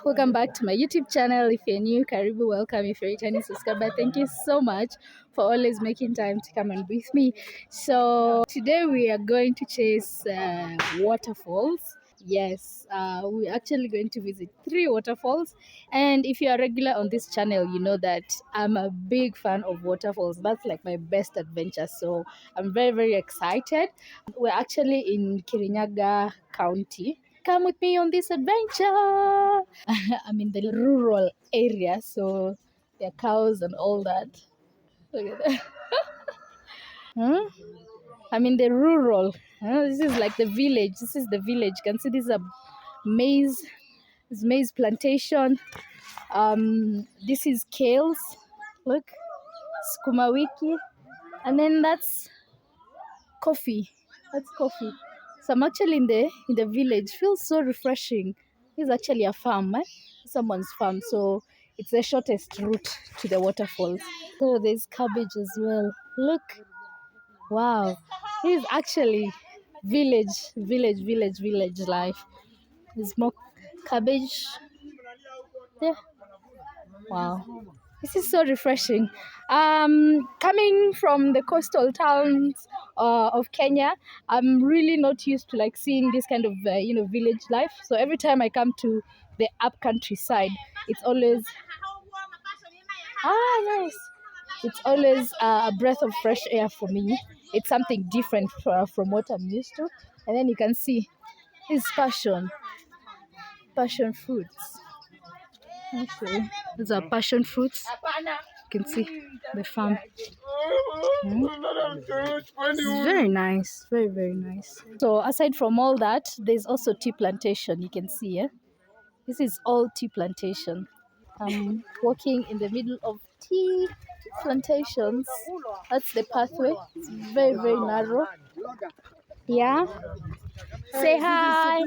welcome back to my YouTube channel. If you're new, karibu, welcome. If you're a returning subscriber, thank you so much for always making time to come and with me. So today we are going to chase waterfalls. Yes, we're actually going to visit 3 waterfalls. And if you're a regular on this channel, you know that I'm a big fan of waterfalls. That's like my best adventure. So I'm very, very excited. We're actually in Kirinyaga County. Come with me on this adventure. I'm in the rural area, so there are cows and all that. Look at that. Huh? I'm in the rural. This is like the village. This is the village. You can see this is a maize. This maize plantation. This is kales. Look, skuma wiki, and then that's coffee. That's coffee. So I'm actually in the village. Feels so refreshing. This is actually a farm, someone's farm. So it's the shortest route to the waterfalls. So there's cabbage as well. Look, wow. This is actually village life. There's more cabbage there. Wow. This is so refreshing. Coming from the coastal towns of Kenya, I'm really not used to like seeing this kind of village life. So every time I come to the up countryside, it's always nice. It's always a breath of fresh air for me. It's something different from what I'm used to. And then you can see this passion fruits. Okay, these are passion fruits. You can see the farm. It's very nice, very, very nice. So aside from all that, there's also tea plantation. You can see, this is all tea plantation. I'm walking in the middle of tea plantations. That's the pathway. It's very, very narrow. Yeah. Say hi.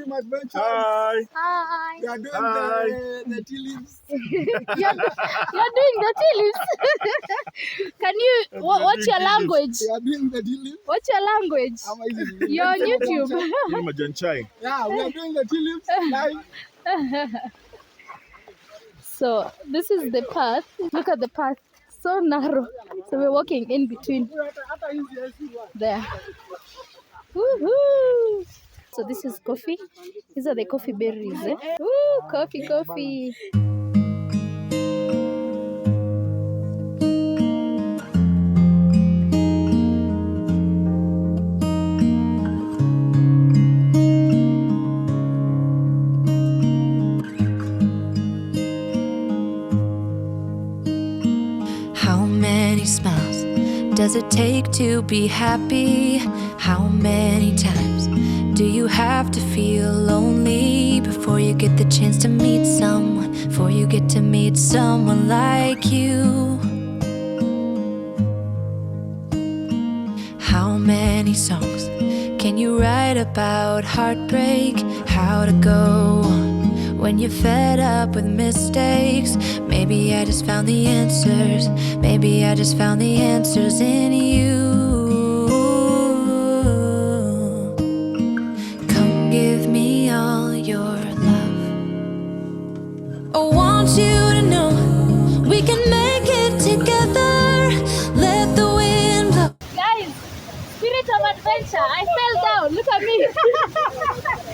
Hi. Hi. You are doing the tea leaves. You're doing the tea leaves. Can you? What's your language? You are doing the tea leaves. What's your language? You're on YouTube. Yeah, we are doing the tea leaves live. So this is the path. Look at the path. So narrow. So we're walking in between there. Woohoo! So this is coffee. These are the coffee berries. Ooh, coffee. How many smiles does it take to be happy? How many times do you have to feel lonely before you get the chance to meet someone? Before you get to meet someone like you? How many songs can you write about heartbreak? How to go on when you're fed up with mistakes? Maybe I just found the answers. Maybe I just found the answers in you. Come give me all your love. I want you to know we can make it together. Let the wind blow. Guys, spirit of adventure. I fell down. Look at me.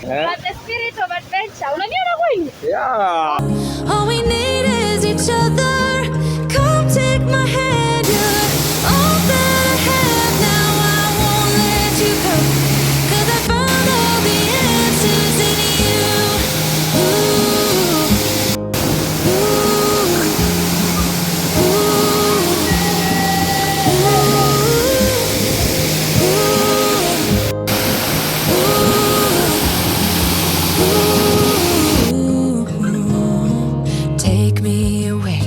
But the spirit of adventure. Unaniona going? Yeah. All we need is each other. Come take my hand. You're all that I have now. I won't let you go. 'Cause I found all the answers in you. Take me away.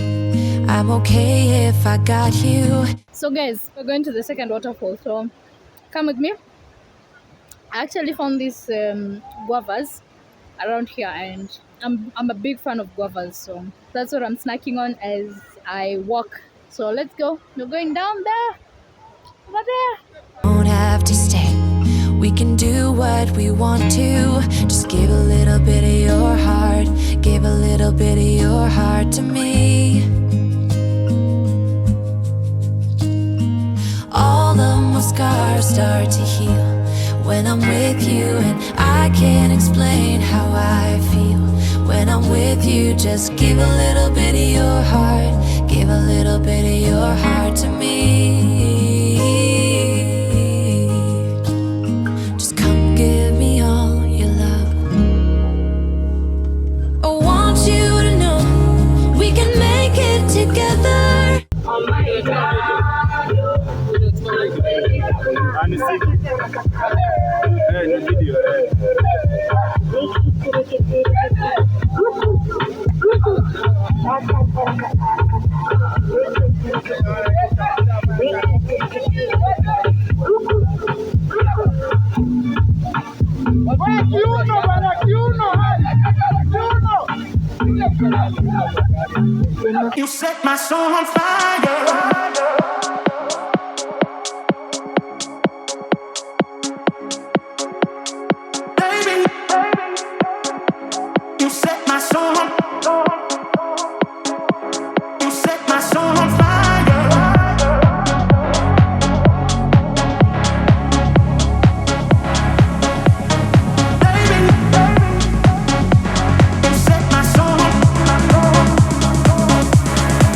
I'm okay if I got you. So guys, we're going to the second waterfall. So come with me. I actually found these guavas around here, and I'm a big fan of guavas. So that's what I'm snacking on as I walk. So let's go. We're going down there. Over there. Don't have to stay. We can do what we want to. Just give a little bit of your heart. Give a little little bit of your heart to me. All of my scars start to heal when I'm with you, and I can't explain how I feel when I'm with you. Just give a little bit of your heart, give a little bit of your heart to me. Just come give me all your love. I want you to know we can make it together. Oh my God. You set my soul on fire. Baby, you set my soul on fire. You set my soul on fire. Baby, you set my soul on fire.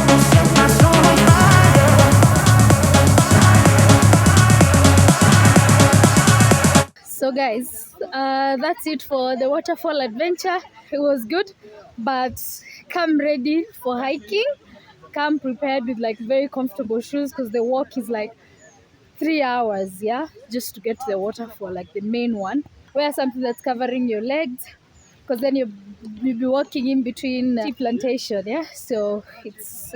You set my soul on fire. So guys, that's it for the waterfall adventure. It was good, but come ready for hiking. Come prepared with like very comfortable shoes, because the walk is like 3 hours, yeah, just to get to the waterfall, like the main one. Wear something that's covering your legs, because then you'll be walking in between tea plantation, yeah. So it's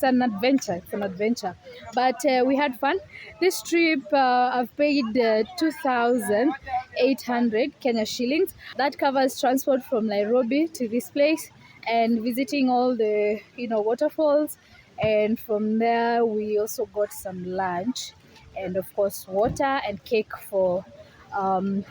an adventure. It's an adventure, but we had fun. This trip, I've paid 2,800 Kenya shillings. That covers transport from Nairobi to this place and visiting all the waterfalls, and from there we also got some lunch, and of course water and cake for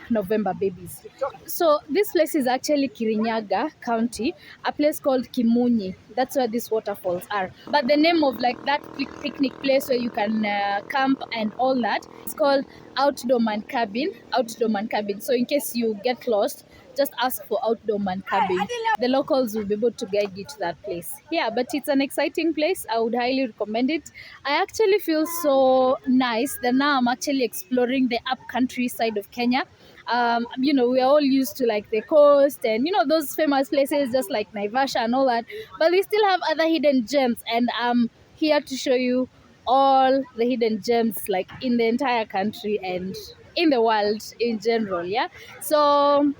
November babies. So this place is actually Kirinyaga County, a place called Kimunyi. That's where these waterfalls are. But the name of like that picnic place where you can camp and all that, it's called Outdoor Man Cabin. Outdoor Man Cabin. So in case you get lost, just ask for Outdoor Man Cabin. The locals will be able to guide you to that place. Yeah, but it's an exciting place. I would highly recommend it. I actually feel so nice that now I'm actually exploring the upcountry side of Kenya. We're all used to like the coast and those famous places just like Naivasha and all that, but we still have other hidden gems, and I'm here to show you all the hidden gems like in the entire country and in the world in general. Yeah, so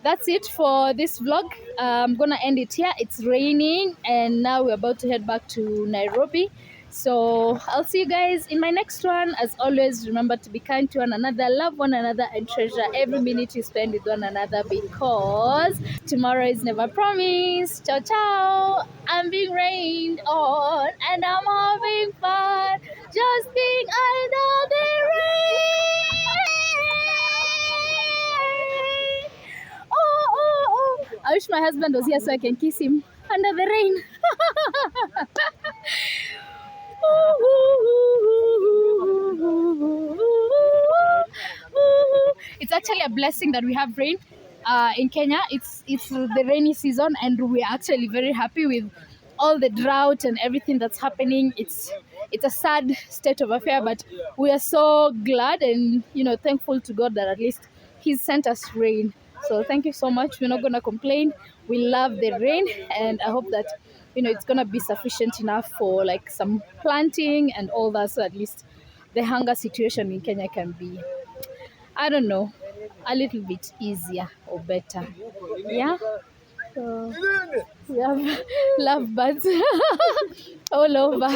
that's it for this vlog. I'm gonna end it here. It's raining and now we're about to head back to Nairobi. So I'll see you guys in my next one. As always, remember to be kind to one another, love one another, and treasure every minute you spend with one another, because tomorrow is never promised. Ciao, ciao. I'm being rained on and I'm having fun, just being under the rain. Oh. I wish my husband was here so I can kiss him under the rain. It's actually a blessing that we have rain in Kenya. It's the rainy season, and we're actually very happy with all the drought and everything that's happening. It's a sad state of affair, but we are so glad and thankful to God that at least He's sent us rain. So thank you so much. We're not gonna complain. We love the rain, and I hope that it's gonna be sufficient enough for like some planting and all that, so at least the hunger situation in Kenya can be, I don't know, a little bit easier or better. Yeah. So we have lovebirds all over.